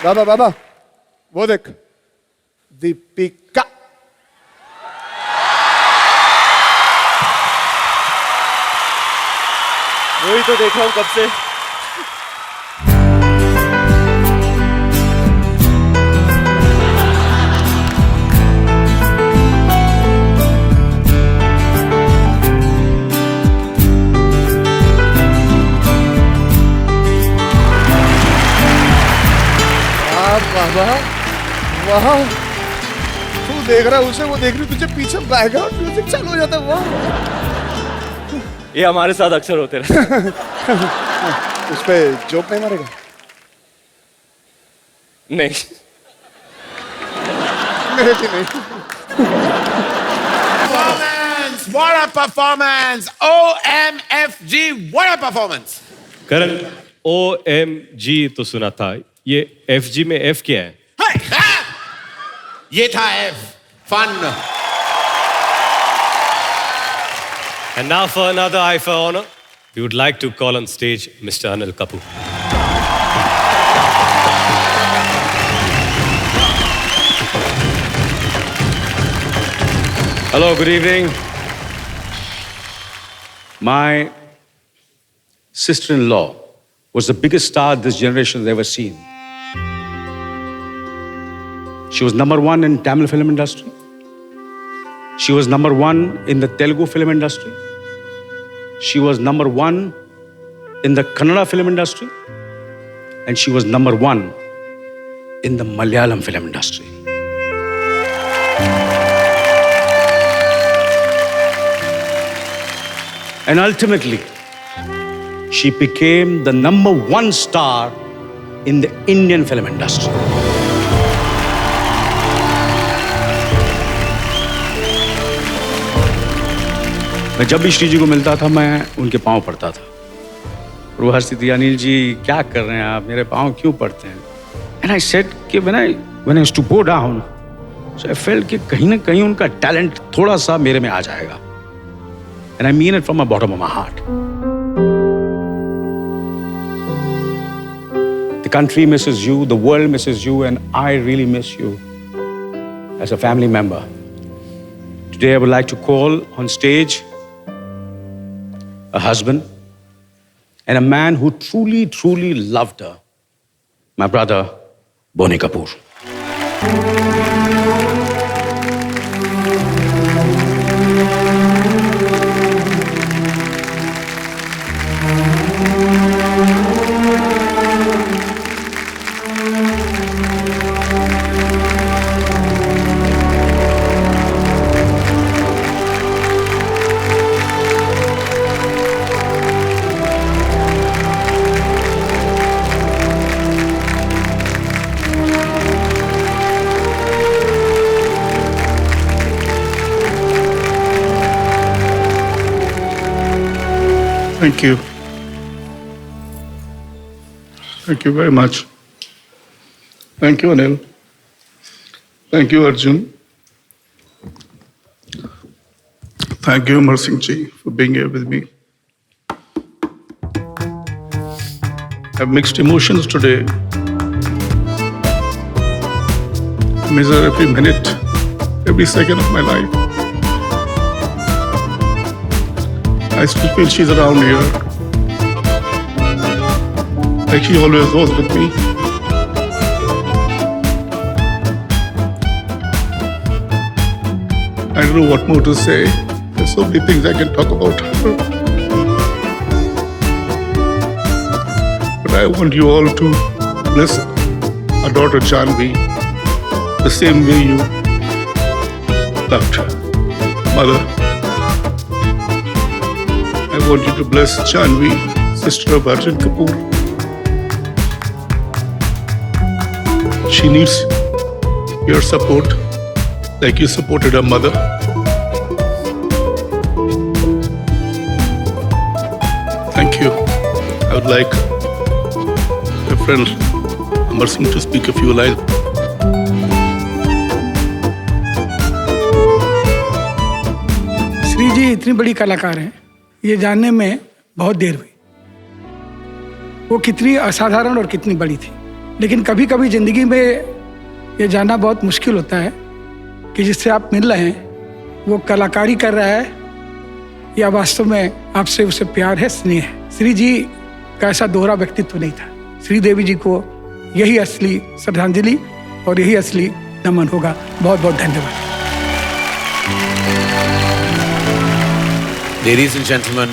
बाबा बाबा वो देख, दीपिका। वही तो देख रहा हूं कब से। बाबा वाह, तू देख रहा है उसे, वो देख रही तुझे, पीछे बैकग्राउंड म्यूजिक चालू हो जाता है। वाह, ये हमारे साथ अक्सर होते रहते। उस पे जोक नहीं मारेगा? नहीं, मेरे भी नहीं। Performance! What a performance! OMFG! What a performance! Karan, OMG तो सुना था, ये FG में F क्या है? ये था F, fun. And now for another eye for honor, we would like to call on stage Mr. Anil Kapoor. Hello, good evening. My sister-in-law was the biggest star this generation has ever seen. She was #1 in Tamil film industry. She was #1 in the Telugu film industry. She was #1 in the Kannada film industry. And she was #1 in the Malayalam film industry. And ultimately, she became the #1 star in the Indian film industry. मैं जब भी श्री जी को मिलता था, मैं उनके पाँव पड़ता था। और वो हंसती थी, अनिल जी क्या कर रहे हैं आप, मेरे पाँव क्यों पड़ते हैं? And I said कि when I used to go down, so I felt कि कहीं ना कहीं उनका टैलेंट थोड़ा सा मेरे में आ जाएगा. And I mean it from the bottom of my heart. The country misses you, the world misses you, and I really miss you as a family member. Today I would like to call on stage a husband and a man who truly, truly loved her, my brother, Boney Kapoor. Thank you. Thank you very much. Thank you, Anil. Thank you, Arjun. Thank you, Amar Singh Ji, for being here with me. I have mixed emotions today. I measure every minute, every second of my life. I still feel she's around here, like she always was with me. I don't know what more to say. There's so many things I can talk about her. But I want you all to bless our daughter Janvi the same way you loved her mother. I want you to bless Janvi, sister of Arjun Kapoor. She needs your support like you supported her mother. Thank you. I would like my friend Amar Singh to speak a few lines. Shri जी इतनी बड़ी कलाकार हैं, ये जानने में बहुत देर हुई वो कितनी असाधारण और कितनी बड़ी थी। लेकिन कभी कभी ज़िंदगी में ये जानना बहुत मुश्किल होता है कि जिससे आप मिल रहे हैं वो कलाकारी कर रहा है या वास्तव में आपसे उसे प्यार है, स्नेह है। श्री जी का ऐसा दोहरा व्यक्तित्व नहीं था। श्रीदेवी जी को यही असली श्रद्धांजलि और यही असली नमन होगा। बहुत बहुत धन्यवाद। Ladies and gentlemen,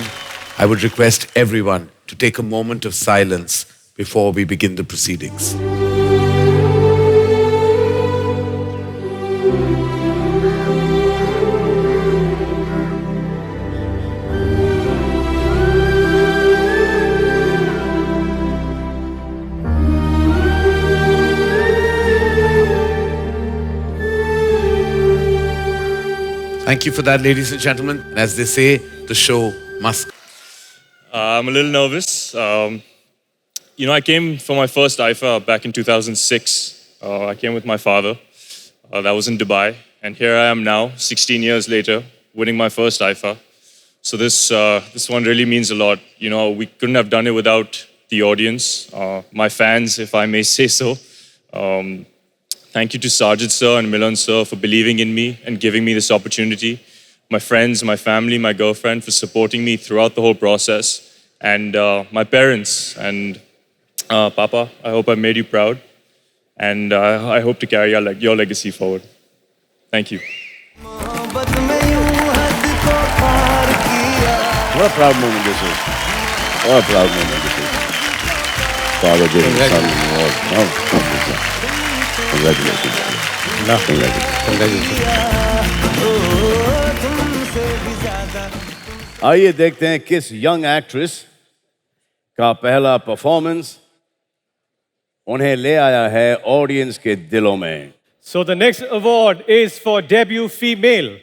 I would request everyone to take a moment of silence before we begin the proceedings. Thank you for that, ladies and gentlemen. And as they say, the show must. I'm a little nervous. I came for my first IFA back in 2006. I came with my father. That was in Dubai. And here I am now, 16 years later, winning my first IFA. So this one really means a lot. We couldn't have done it without the audience, my fans, if I may say so. Thank you to Sajid sir and Milan sir for believing in me and giving me this opportunity. My friends, my family, my girlfriend for supporting me throughout the whole process. And my parents and Papa, I hope I made you proud. And I hope to carry your legacy forward. Thank you. What a proud moment this is. What a proud moment this is. Father giving son an award. Congratulations. आइए देखते हैं किस young actress का पहला performance उन्हें ले आया है ऑडियंस के दिलों में. So the next award is for debut female.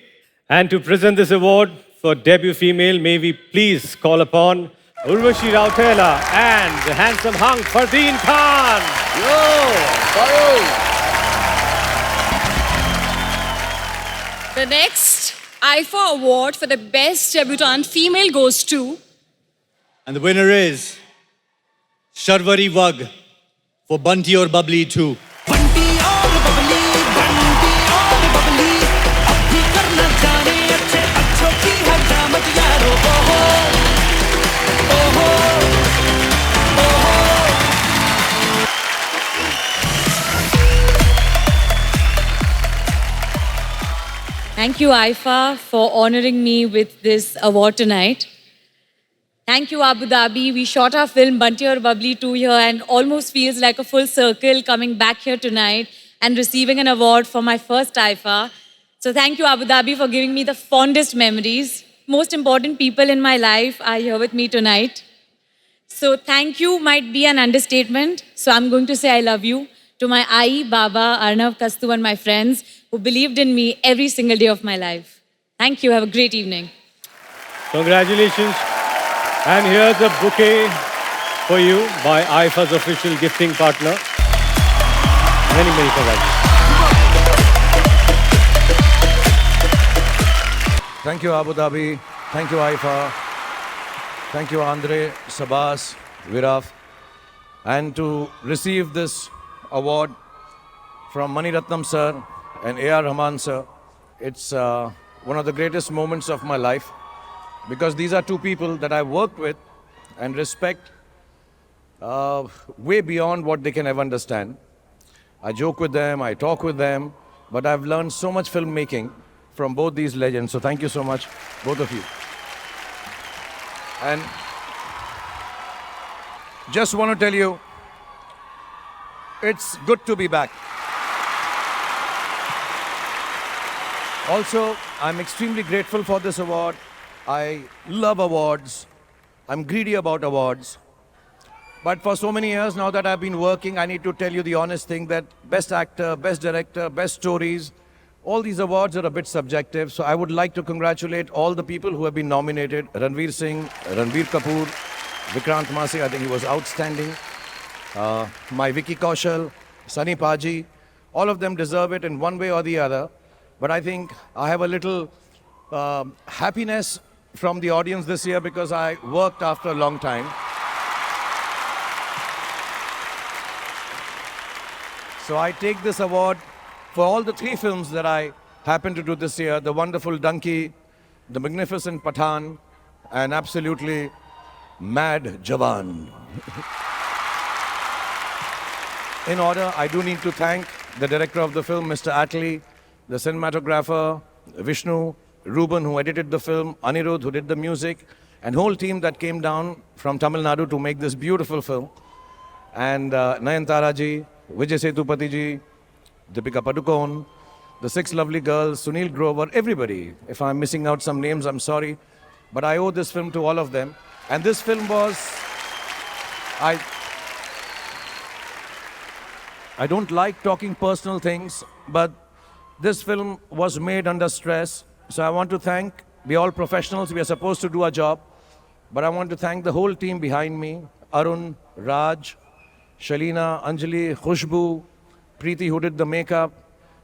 And to present this award for debut female, may we please call upon Urvashi Rautela and the handsome hunk Fardeen Khan. The next IFA award for the best debutante female goes to... And the winner is Sharvari Wag for Bunty Aur Bubbly 2. Thank you, IFA, for honoring me with this award tonight. Thank you, Abu Dhabi. We shot our film Bunty Aur Bubbly 2 here and almost feels like a full circle coming back here tonight and receiving an award for my first IFA. So thank you, Abu Dhabi, for giving me the fondest memories. Most important people in my life are here with me tonight. So thank you might be an understatement. So I'm going to say I love you to my Ai, Baba, Arnav, Kastu and my friends who believed in me every single day of my life. Thank you. Have a great evening. Congratulations. And here's a bouquet for you by IFA's official gifting partner. Many, many congratulations. Thank you, Abu Dhabi. Thank you, IFA. Thank you, Andre, Sabas, Viraf. And to receive this award from Mani Ratnam sir and A.R. Rahman sir, it's one of the greatest moments of my life because these are two people that I worked with and respect way beyond what they can ever understand. I joke with them, I talk with them, but I've learned so much filmmaking from both these legends. So thank you so much, both of you. And just want to tell you, it's good to be back. Also, I'm extremely grateful for this award. I love awards. I'm greedy about awards. But for so many years now that I've been working, I need to tell you the honest thing that best actor, best director, best stories, all these awards are a bit subjective. So I would like to congratulate all the people who have been nominated. Ranveer Singh, Ranbir Kapoor, Vikrant Massey, I think he was outstanding. My Vicky Kaushal, Sunny Paji, all of them deserve it in one way or the other. But I think I have a little happiness from the audience this year because I worked after a long time. So I take this award for all the 3 films that I happened to do this year, the wonderful Donkey, the magnificent Pathan, and absolutely mad Jawan. In order, I do need to thank the director of the film, Mr. Attlee, the cinematographer, Vishnu, Ruben, who edited the film, Anirudh, who did the music, and whole team that came down from Tamil Nadu to make this beautiful film. And Nayantara ji, Vijay Sethupathi ji, Deepika Padukone, the 6 lovely girls, Sunil Grover, everybody. If I'm missing out some names, I'm sorry. But I owe this film to all of them. And this film was... I don't like talking personal things, but this film was made under stress. So I want to thank, we're all professionals, we are supposed to do our job. But I want to thank the whole team behind me, Arun, Raj, Shalina, Anjali, Khushbu, Preeti who did the makeup,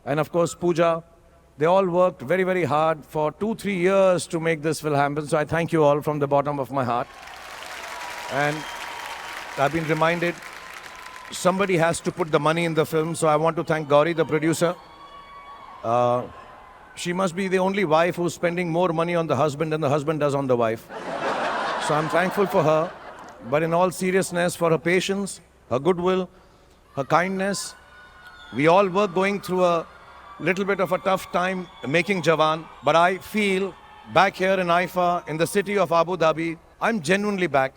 and of course Pooja. They all worked very, very hard for 2-3 years to make this film happen. So I thank you all from the bottom of my heart. And I've been reminded, somebody has to put the money in the film. So I want to thank Gauri, the producer. She must be the only wife who's spending more money on the husband than the husband does on the wife. So I'm thankful for her. But in all seriousness, for her patience, her goodwill, her kindness. We all were going through a little bit of a tough time making Jawan. But I feel back here in IFA, in the city of Abu Dhabi, I'm genuinely back.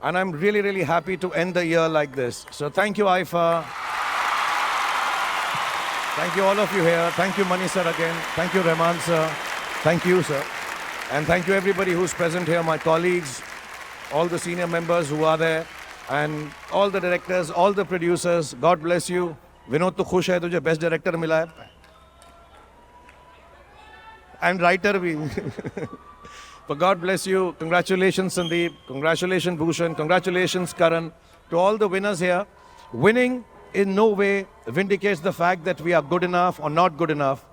And I'm really, really happy to end the year like this. So thank you, IFA. Thank you all of you here. Thank you, Mani sir again. Thank you, Rahman sir. Thank you, sir. And thank you everybody who's present here, my colleagues, all the senior members who are there, and all the directors, all the producers. God bless you. Vinod to khush hai, tujhe best director mila hai. And writer bhi. But God bless you. Congratulations, Sandeep. Congratulations, Bhushan. Congratulations, Karan. To all the winners here, winning in no way vindicates the fact that we are good enough or not good enough.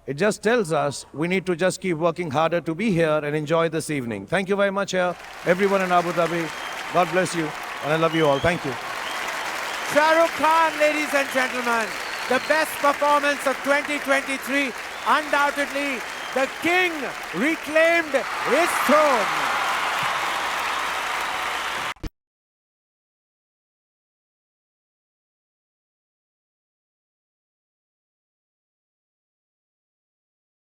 It just tells us we need to just keep working harder to be here and enjoy this evening. Thank you very much here, everyone in Abu Dhabi. God bless you, and I love you all. Thank you. Shah Rukh Khan, ladies and gentlemen, the best performance of 2023. Undoubtedly, the king reclaimed his throne.